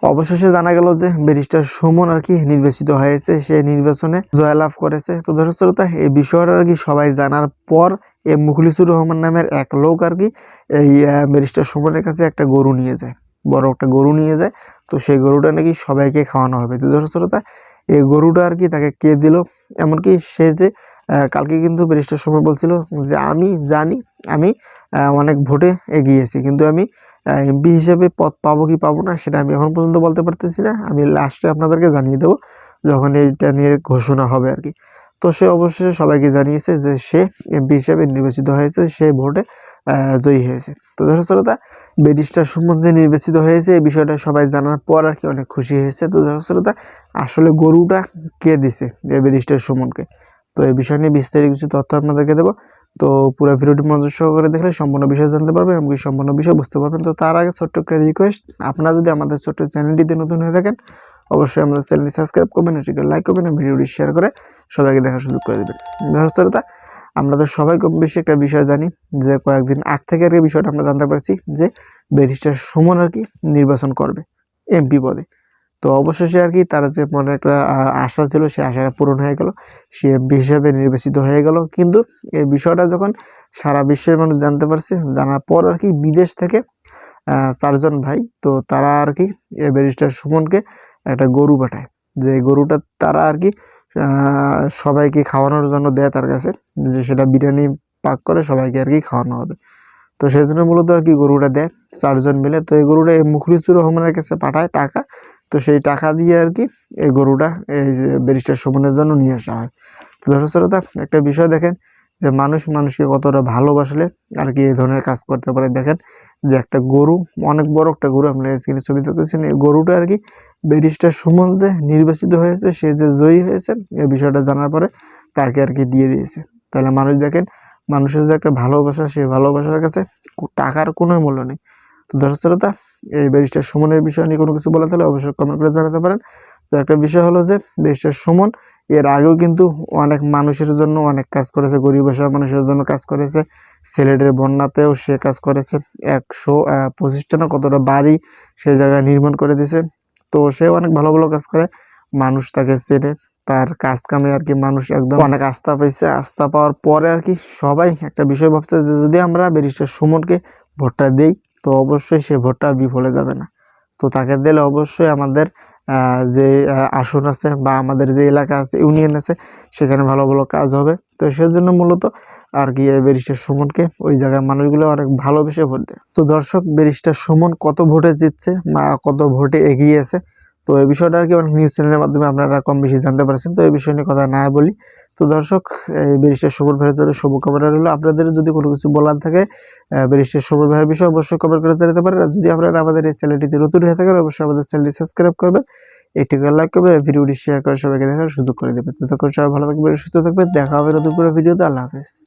অবশেষে জানা গেল যে ব্যারিস্টার সুমন আর কি নির্বাচিত হয়েছে, সে নির্বাচনে জয়লাভ করেছে। তো দর্শক শ্রোতা, এই বিষয়টা আর কি সবাই জানার পর এই মুখলিসুর রহমান নামের এক লোক আর কি এই ব্যারিস্টার সুমনের কাছে একটা গরু নিয়ে যায়, বড় একটা গরু নিয়ে যায়। তো সেই গরুটা নাকি সবাইকে খাওয়ানো হবে। তো দর্শক শ্রোতা, এই গরুটা আর কি তাকে কে দিল, এমনকি সে যে কালকে কিন্তু ব্যারিস্টার সুমন বলছিল যে আমি জানি আমি অনেক ভোটে এগিয়েছি, কিন্তু আমি এমপি হিসেবে পদ পাবো কি পাবো না সেটা আমি এখন পর্যন্ত বলতে পারতেছি না, আমি লাস্টে আপনাদেরকে জানিয়ে দেবো যখন এইটা নিয়ে ঘোষণা হবে আর কি। তো সে অবশ্যই সবাইকে জানিয়েছে যে সে এমপি হিসেবে নির্বাচিত হয়েছে, সে ভোটে জয়ী হয়েছে। তো দর্শক শ্রোতা, ব্যারিস্টার সুমন যে নির্বাচিত হয়েছে এই বিষয়টা সবাই জানার পর আর কি অনেক খুশি হয়েছে। তো দর্শক শ্রোতা, আসলে গরুটা কে দিছে এই ব্যারিস্টার সুমনকে, তো এই বিষয় নিয়ে বিস্তারিত কিছু তথ্য আপনাদেরকে দেবো। তো পুরো ভিডিওটি মনোযোগ সহকারে দেখলে সম্পূর্ণ বিষয় জানতে পারবেন এবং সম্পূর্ণ বিষয় বুঝতে পারবেন। তো তার আগে ছোট্ট একটা রিকোয়েস্ট, আপনারা যদি আমাদের ছোট্ট চ্যানেলটিতে নতুন হয়ে থাকেন অবশ্যই আমাদের চ্যানেলটি সাবস্ক্রাইব করবেন, এটিকে লাইক করবেন এবং ভিডিওটি শেয়ার করে সবাইকে দেখার সুযোগ করে দেবেন। দর্শকরা, আমরা তো সবাই কম বেশি একটা বিষয় জানি যে কয়েকদিন আগ থেকে আর কি বিষয়টা আমরা জানতে পারছি যে ব্যারিস্টার সুমন আর কি নির্বাচন করবে এমপি পদে। তো অবশেষে আর কি তার যে মনে একটা আশা ছিল সেই আশাটা পূরণ হয়ে গেল, সে এমপি হিসেবে নির্বাচিত হয়ে গেল। কিন্তু এই বিষয়টা যখন সারা বিশ্বের মানুষ জানতে পারছে, জানার পর আর কি বিদেশ থেকে 4জন ভাই, তো তারা আর কি ব্যারিস্টার সুমনকে একটা গরু পাঠায়, যে গরুটা তারা আর কি সবাইকে খাওয়ানোর জন্য দেয় তার কাছে, যে সেটা বিরিয়ানি পাক করে সবাইকে আর কি খাওয়ানো হবে। তো সেই জন্য মূলত আর কি গরুটা দেয় 4জন মিলে। তো এই গরুটা এই মুখলিসুর রহমানের কাছে পাঠায় টাকা, তো সেই টাকা দিয়ে আর কি এই গরুটা এই যে ব্যারিস্টার সুমনের জন্য নিয়ে আসা হয়। তো দর্শক শ্রোতা, একটা বিষয় দেখেন যে মানুষ মানুষকে কতটা ভালোবাসলে আর কি এই ধরনের কাজ করতে পারে। দেখেন যে একটা গরু, অনেক বড় একটা গরু, আপনার স্ক্রিনে ছবি দেখতেছেন, এই গরুটা আর কি ব্যারিস্টার সুমন যে নির্বাচিত হয়েছে, সে যে জয়ী হয়েছে এই বিষয়টা জানার পরে তাকে আর কি দিয়ে দিয়েছে। তাহলে মানুষ দেখেন, মানুষের যে একটা ভালোবাসা, সেই ভালোবাসার কাছে টাকার কোনো মূল্য নেই। তো দর্শক শ্রোতা, এই ব্যারিস্টার সুমনের বিষয় নিয়ে কোনো কিছু বলা থাকলে অবশ্যই কমেন্ট করে জানাতে পারেন। তো একটা বিষয় হলো যে ব্যারিস্টার সুমন এর আগেও কিন্তু অনেক মানুষের জন্য অনেক কাজ করেছে, গরিব অসহায় মানুষের জন্য কাজ করেছে, সিলেটের বন্যাতেও সে কাজ করেছে, 125টা না কতটা বাড়ি সেই জায়গায় নির্মাণ করে দিয়েছে। তো সে অনেক ভালো ভালো কাজ করে, মানুষ তাকে চেনে, তার কাজ কামে আর কি মানুষ একদম অনেক আস্থা পাইছে। আস্থা পাওয়ার পরে আর কি সবাই একটা বিষয় ভাবছে যে যদি আমরা ব্যারিস্টার সুমনকে ভোটটা দেই তো অবশ্যই সে ভোটটা বিফলে যাবে না। তো তাকে দিলে অবশ্যই আমাদের যে আসন আছে বা আমাদের যে এলাকা আছে, ইউনিয়ন আছে, সেখানে ভালো ভালো কাজ হবে। তো সেজন্য মূলত আর কি ব্যারিস্টার সুমনকে ওই জায়গার মানুষগুলো অনেক ভালোবেসে ভোট দেয়। তো দর্শক, ব্যারিস্টার সুমন কত ভোটে জিতছে বা কত ভোটে এগিয়ে আছে, তো এই বিষয়টা আর কি অনেক নিউজ চ্যানেলের মাধ্যমে আপনারা কম বেশি জানতে পারছেন। তো এই বিষয় নিয়ে কথা না বলি। তো দর্শক, এই ব্যারিস্টার সুমন ভাইয়ের জন্য শুভকামনা রইল। আপনাদের যদি কোনো কিছু বলার থাকে ব্যারিস্টার সুমন ভাইয়ের বিষয়ে অবশ্যই কমেন্ট করে জানাতে পারেন। আর যদি আপনারা আমাদের এই চ্যানেলটিতে নতুন হয়ে থাকেন অবশ্যই আমাদের চ্যানেলটি সাবস্ক্রাইব করবেন, একটিকে লাইক করবেন, ভিডিওটি শেয়ার করে সবাইকে দেখার সুযোগ করে দেবেন। ততক্ষণ সবাই ভালো থাকবেন, সুস্থ থাকবেন, দেখা হবে নতুন কোনো ভিডিওতে। আল্লাহ হাফেজ।